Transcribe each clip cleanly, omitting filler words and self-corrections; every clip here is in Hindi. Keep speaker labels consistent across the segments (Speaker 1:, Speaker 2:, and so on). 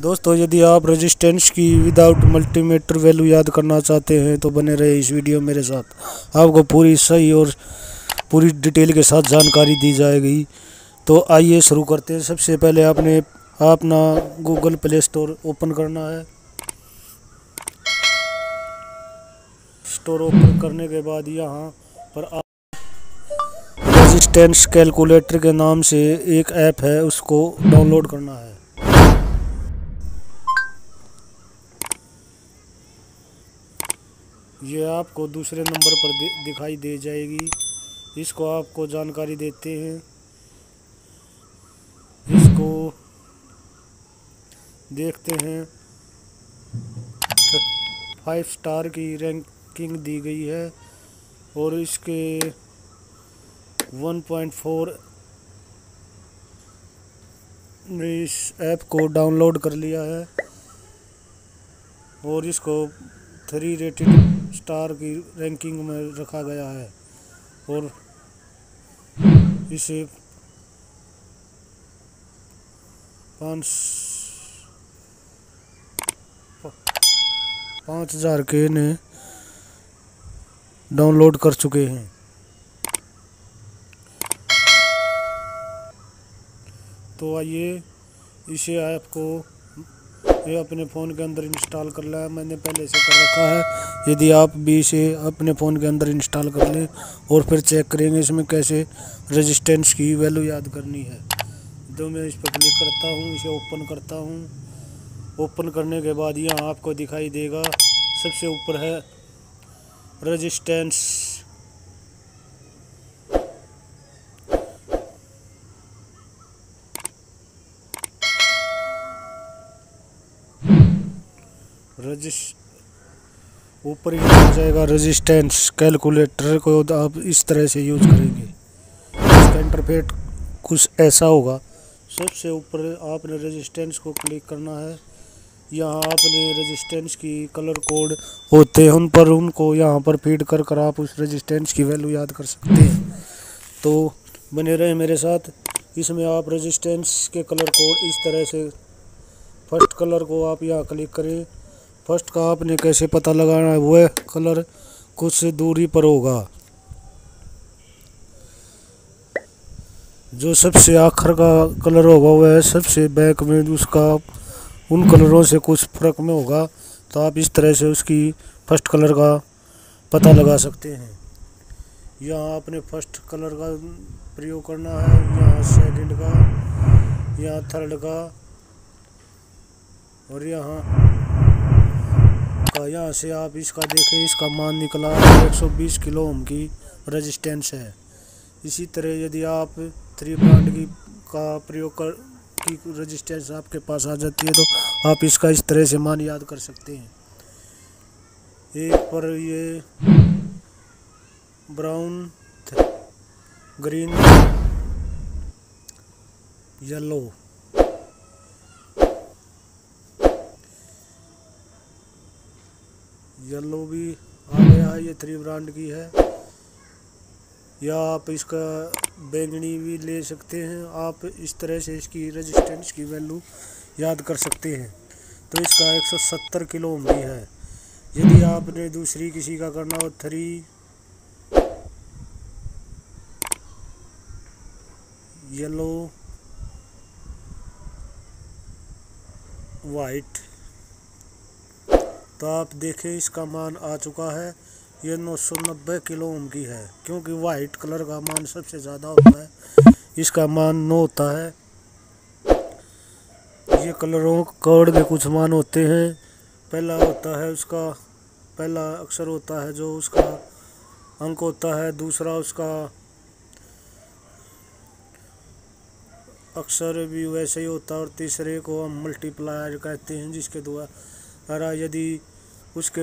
Speaker 1: दोस्तों, यदि आप रेजिस्टेंस की विदाउट मल्टीमीटर वैल्यू याद करना चाहते हैं तो बने रहे इस वीडियो मेरे साथ। आपको पूरी सही और पूरी डिटेल के साथ जानकारी दी जाएगी। तो आइए शुरू करते हैं। सबसे पहले आपने अपना गूगल प्ले स्टोर ओपन करना है। स्टोर ओपन करने के बाद यहाँ पर आप रेजिस्टेंस कैलकुलेटर के नाम से एक ऐप है, उसको डाउनलोड करना है। ये आपको दूसरे नंबर पर दिखाई दे जाएगी। इसको आपको जानकारी देते हैं। इसको देखते हैं। 5 स्टार की रैंकिंग दी गई है और इसके 1.4 ने इस ऐप को डाउनलोड कर लिया है और इसको 3 रेटेड स्टार की रैंकिंग में रखा गया है और इसे 5000 के ने डाउनलोड कर चुके हैं। तो आइए इसे ऐप को ये अपने फ़ोन के अंदर इंस्टॉल कर लिया है। मैंने पहले से कर रखा है। यदि आप भी इसे अपने फ़ोन के अंदर इंस्टॉल कर लें और फिर चेक करेंगे इसमें कैसे रेजिस्टेंस की वैल्यू याद करनी है। तो मैं इस पर क्लिक करता हूँ, इसे ओपन करता हूँ। ओपन करने के बाद यहाँ आपको दिखाई देगा, सबसे ऊपर है रेजिस्टेंस। ऊपर ही आ जाएगा रेजिस्टेंस कैलकुलेटर को आप इस तरह से यूज करेंगे। इसका इंटरफेस कुछ ऐसा होगा। सबसे ऊपर आपने रेजिस्टेंस को क्लिक करना है। यहाँ आपने रेजिस्टेंस की कलर कोड होते हैं, उन पर उनको यहाँ पर फीड कर आप उस रेजिस्टेंस की वैल्यू याद कर सकते हैं। तो बने रहे मेरे साथ। इसमें आप रेजिस्टेंस के कलर कोड इस तरह से, फर्स्ट कलर को आप यहाँ क्लिक करें। फर्स्ट का आपने कैसे पता लगाना है, वह कलर कुछ दूरी पर होगा। जो सबसे आखिर का कलर होगा वह सबसे बैक में उसका उन कलरों से कुछ फर्क में होगा। तो आप इस तरह से उसकी फर्स्ट कलर का पता लगा सकते हैं। यहाँ आपने फर्स्ट कलर का प्रयोग करना है, यहाँ सेकंड का, यहाँ थर्ड का और यहाँ से आप इसका देखें। इसका मान निकला 120 किलो ओम की रेजिस्टेंस है। इसी तरह यदि आप 3 ब्रांड का प्रयोग की रेजिस्टेंस आपके पास आ जाती है तो आप इसका इस तरह से मान याद कर सकते हैं। एक पर ये ब्राउन, ग्रीन, येलो, येलो भी आ गया है। ये 3 ब्रांड की है। या आप इसका बैंगनी भी ले सकते हैं। आप इस तरह से इसकी रेजिस्टेंस की वैल्यू याद कर सकते हैं। तो इसका 170 किलो ओम भी है। यदि आपने दूसरी किसी का करना हो, 3 येलो, वाइट, तो आप देखें इसका मान आ चुका है। ये 990 किलो ओम की है, क्योंकि वाइट कलर का मान सबसे ज़्यादा होता है। इसका मान 9 होता है। ये कलरों कोड के कुछ मान होते हैं। पहला होता है उसका पहला अक्षर होता है जो उसका अंक होता है। दूसरा उसका अक्षर भी वैसे ही होता है और तीसरे को हम मल्टीप्लायर कहते हैं, जिसके द्वारा यदि उसके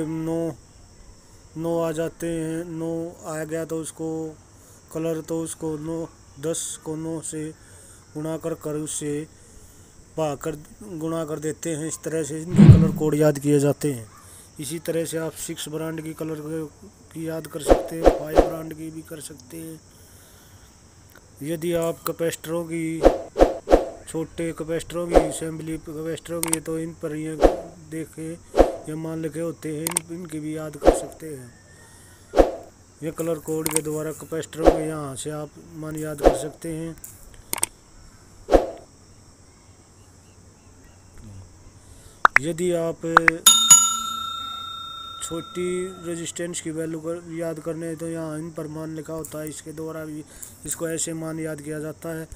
Speaker 1: 9 आ जाते हैं, 9 आ गया तो उसको कलर, तो उसको 10 को 9 से गुणा कर उससे भाग कर गुणा कर देते हैं। इस तरह से इनके कलर कोड याद किए जाते हैं। इसी तरह से आप 6 ब्रांड की कलर की याद कर सकते हैं, 5 ब्रांड की भी कर सकते हैं। यदि आप कैपेसिटरों की छोटे कैपेसिटरों की असेंबली कैपेसिटरों की, तो इन पर ये देखे ये मान लिखे होते हैं, इनकी भी याद कर सकते हैं। ये कलर कोड के द्वारा कैपेसिटरों के यहाँ से आप मान याद कर सकते हैं। यदि आप छोटी रेजिस्टेंस की वैल्यू याद करने है तो यहाँ इन पर मान लिखा होता है, इसके द्वारा भी इसको ऐसे मान याद किया जाता है।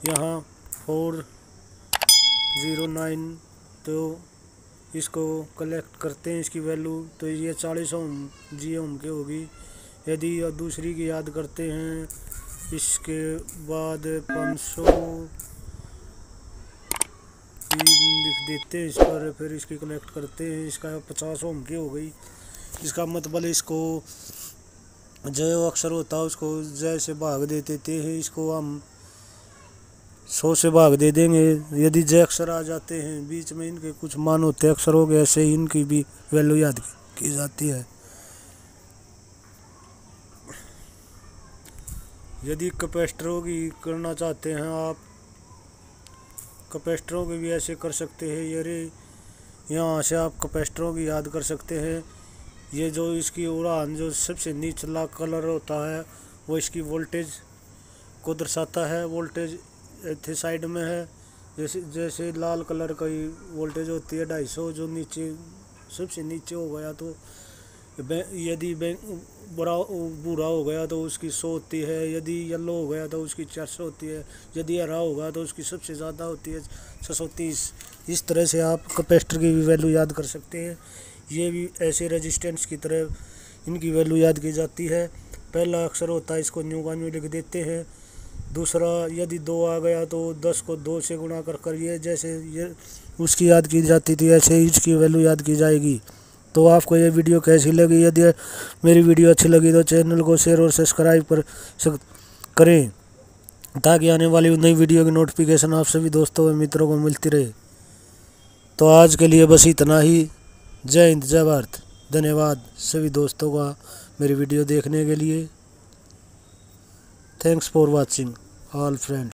Speaker 1: यहाँ 409, तो इसको कलेक्ट करते हैं इसकी वैल्यू, तो ये 40 ओम जी ओम की होगी। यदि दूसरी की याद करते हैं, इसके बाद 500 लिख देते हैं इस पर, फिर इसकी कलेक्ट करते हैं, इसका 50 ओम की हो गई। इसका मतलब इसको जो अक्षर होता है उसको जय से भाग दे देते हैं, इसको हम 100 से भाग दे देंगे। यदि जय अक्षर आ जाते हैं बीच में, इनके कुछ मान होते हैं अक्षरों के, ऐसे ही इनकी भी वैल्यू याद की जाती है। यदि कैपेसिटरों की करना चाहते हैं आप, कैपेसिटरों की भी ऐसे कर सकते हैं। ये यहाँ से आप कैपेसिटरों की याद कर सकते हैं। ये जो इसकी उड़ान जो सबसे निचला कलर होता है वो इसकी वोल्टेज को दर्शाता है। वोल्टेज इतने साइड में है, जैसे लाल कलर की वोल्टेज होती है 250, जो नीचे सबसे नीचे हो गया तो यदि भूरा हो गया तो उसकी 100 होती है, यदि येलो हो गया तो उसकी 400 होती है, यदि हरा होगा तो उसकी सबसे ज़्यादा होती है 630। इस तरह से आप कैपेसिटर की भी वैल्यू याद कर सकते हैं। ये भी ऐसे रेजिस्टेंस की तरह इनकी वैल्यू याद की जाती है। पहला अक्षर होता है, इसको न्यू का न्यू लिख देते हैं। दूसरा, यदि 2 आ गया तो 10 को 2 से गुणा कर ये जैसे ये उसकी याद की जाती थी, ऐसे ही इसकी वैल्यू याद की जाएगी। तो आपको ये वीडियो कैसी लगी? यदि मेरी वीडियो अच्छी लगी तो चैनल को शेयर और सब्सक्राइब करें, ताकि आने वाली नई वीडियो की नोटिफिकेशन आप सभी दोस्तों और मित्रों को मिलती रहे। तो आज के लिए बस इतना ही। जय हिंद, जय भारत। धन्यवाद सभी दोस्तों का मेरी वीडियो देखने के लिए। Thanks for watching all friends.